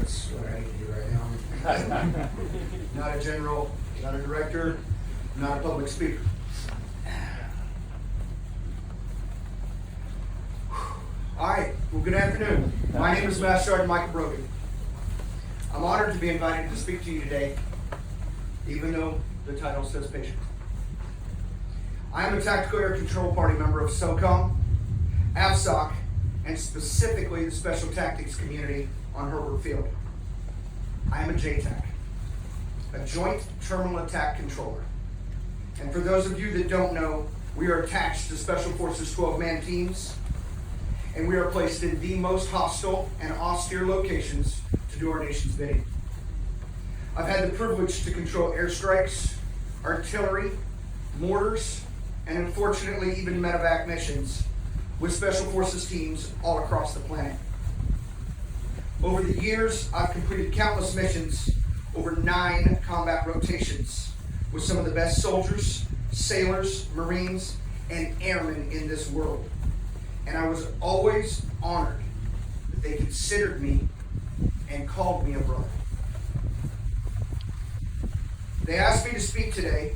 That's what I need to do right now. Not a general, not a director, not a public speaker. All right, well, good afternoon. My name is Master Sergeant Michael Brogan. I'm honored to be invited to speak to you today, even though the title says patient. I am a Tactical Air Control Party member of SOCOM, AFSOC, and specifically the Special Tactics community on Herbert Field. I am a JTAC, a Joint Terminal Attack Controller. And for those of you that don't know, we are attached to Special Forces 12-man teams, and we are placed in the most hostile and austere locations to do our nation's bidding. I've had the privilege to control airstrikes, artillery, mortars, and unfortunately even medevac missions with Special Forces teams all across the planet. Over the years, I've completed countless missions, over 9 combat rotations with some of the best soldiers, sailors, Marines, and airmen in this world. And I was always honored that they considered me and called me a brother. They asked me to speak today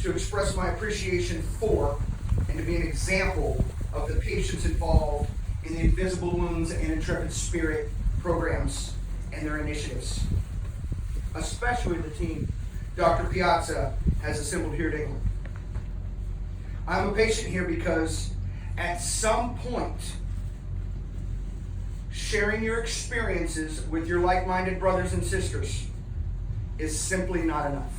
to express my appreciation for and to be an example of the patients involved in the Invisible Wounds and Intrepid Spirit programs and their initiatives, especially the team Dr. Piazza has assembled here at Eglin. I'm a patient here because at some point, sharing your experiences with your like-minded brothers and sisters is simply not enough.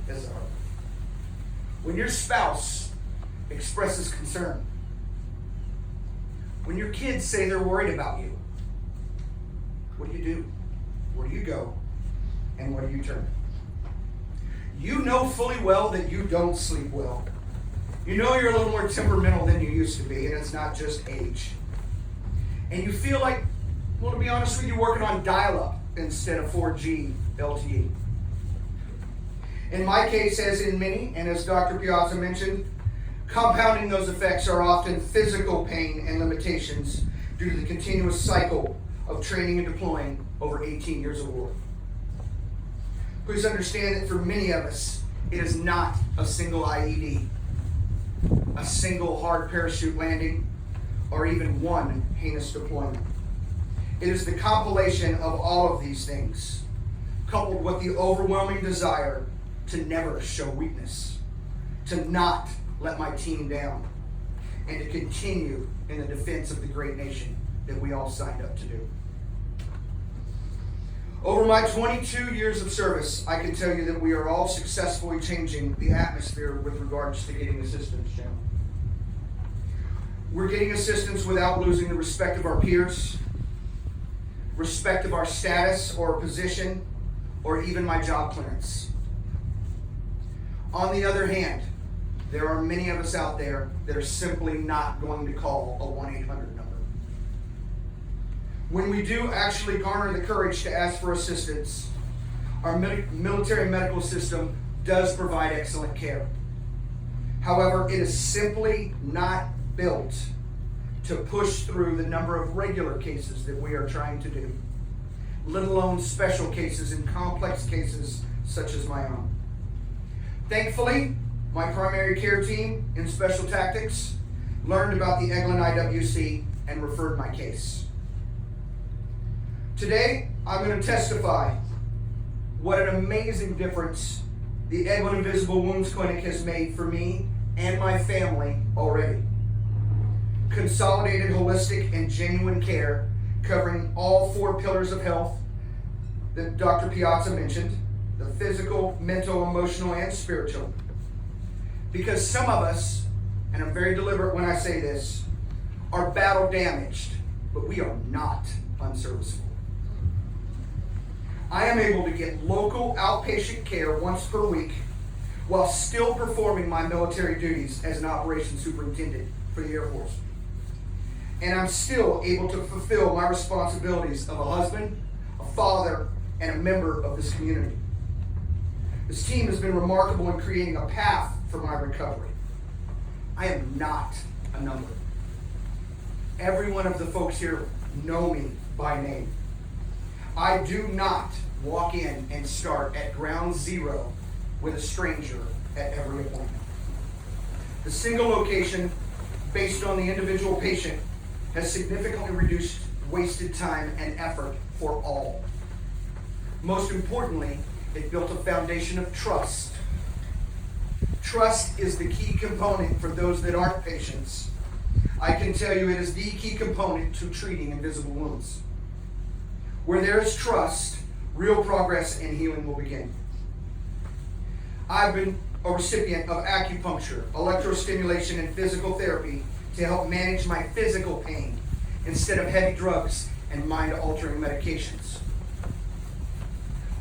That's hard. When your spouse expresses concern, when your kids say they're worried about you, what do? Where do you go? And where do you turn? You know fully well that you don't sleep well. You know you're a little more temperamental than you used to be, and it's not just age. And you feel like, well, to be honest with you, working on dial-up instead of 4G LTE. In my case, as in many, and as Dr. Piazza mentioned, compounding those effects are often physical pain and limitations due to the continuous cycle of training and deploying over 18 years of war. Please understand that for many of us, it is not a single IED, a single hard parachute landing, or even one heinous deployment. It is the compilation of all of these things, coupled with the overwhelming desire to never show weakness, to not let my team down, and to continue in the defense of the great nation that we all signed up to do. Over my 22 years of service, I can tell you that we are all successfully changing the atmosphere with regards to getting assistance, Jim. We're getting assistance without losing the respect of our peers, respect of our status or position, or even my job clearance. On the other hand, there are many of us out there that are simply not going to call a 1-800 number. When we do actually garner the courage to ask for assistance, our military medical system does provide excellent care. However, it is simply not built to push through the number of regular cases that we are trying to do, let alone special cases and complex cases such as my own. Thankfully, my primary care team in Special Tactics learned about the Eglin IWC and referred my case. Today, I'm going to testify what an amazing difference the Eglin Invisible Wounds Clinic has made for me and my family already. Consolidated, holistic, and genuine care covering all 4 pillars of health that Dr. Piazza mentioned, the physical, mental, emotional, and spiritual. Because some of us, and I'm very deliberate when I say this, are battle damaged, but we are not unserviceable. I am able to get local outpatient care once per week while still performing my military duties as an operations superintendent for the Air Force. And I'm still able to fulfill my responsibilities of a husband, a father, and a member of this community. This team has been remarkable in creating a path for my recovery. I am not a number. every one of the folks here know me by name. I do not walk in and start at ground zero with a stranger at every appointment. The single location, based on the individual patient, has significantly reduced wasted time and effort for all. Most importantly, it built a foundation of trust. Trust is the key component for those that aren't patients. I can tell you it is the key component to treating invisible wounds. Where there is trust, real progress and healing will begin. I've been a recipient of acupuncture, electrostimulation, and physical therapy to help manage my physical pain instead of heavy drugs and mind-altering medications.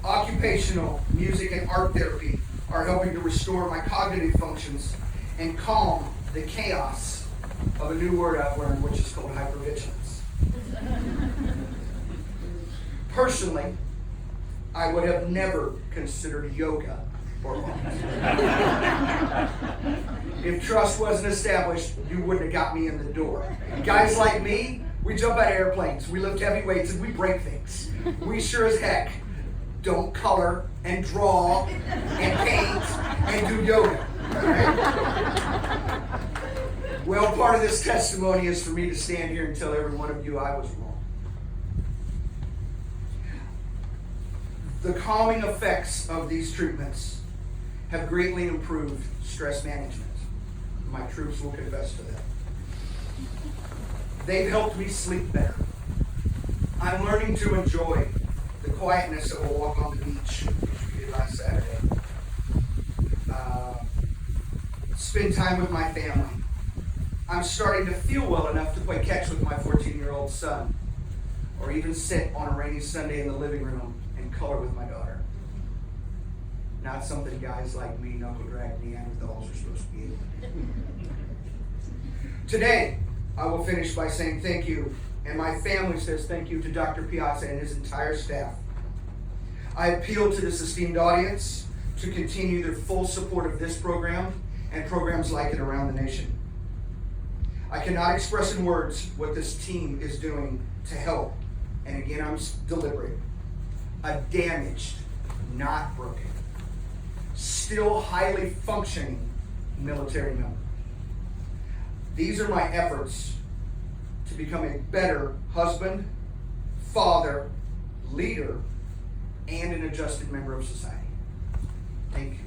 Occupational, music, and art therapy are helping to restore my cognitive functions and calm the chaos of a new word I've learned, which is called hypervigilance. Personally, I would have never considered yoga or art. If trust wasn't established, you wouldn't have got me in the door. Guys like me, we jump out of airplanes, we lift heavy weights, and we break things. We sure as heck don't color and draw and paint and do yoga. Right? Well, part of this testimony is for me to stand here and tell every one of you I was wrong. The calming effects of these treatments have greatly improved stress management. My troops will confess to that. They've helped me sleep better. I'm learning to enjoy the quietness of a walk on the beach, which we did last Saturday. Spend time with my family. I'm starting to feel well enough to play catch with my 14-year-old son, or even sit on a rainy Sunday in the living room and color with my daughter. Not something guys like me, knuckle drag Neanderthals, are supposed to be able to do. Today, I will finish by saying thank you, and my family says thank you to Dr. Piazza and his entire staff. I appeal to this esteemed audience to continue their full support of this program and programs like it around the nation. I cannot express in words what this team is doing to help, and again, I'm deliberate, a damaged, not broken, still highly functioning military member. These are my efforts to become a better husband, father, leader, and an adjusted member of society. Thank you.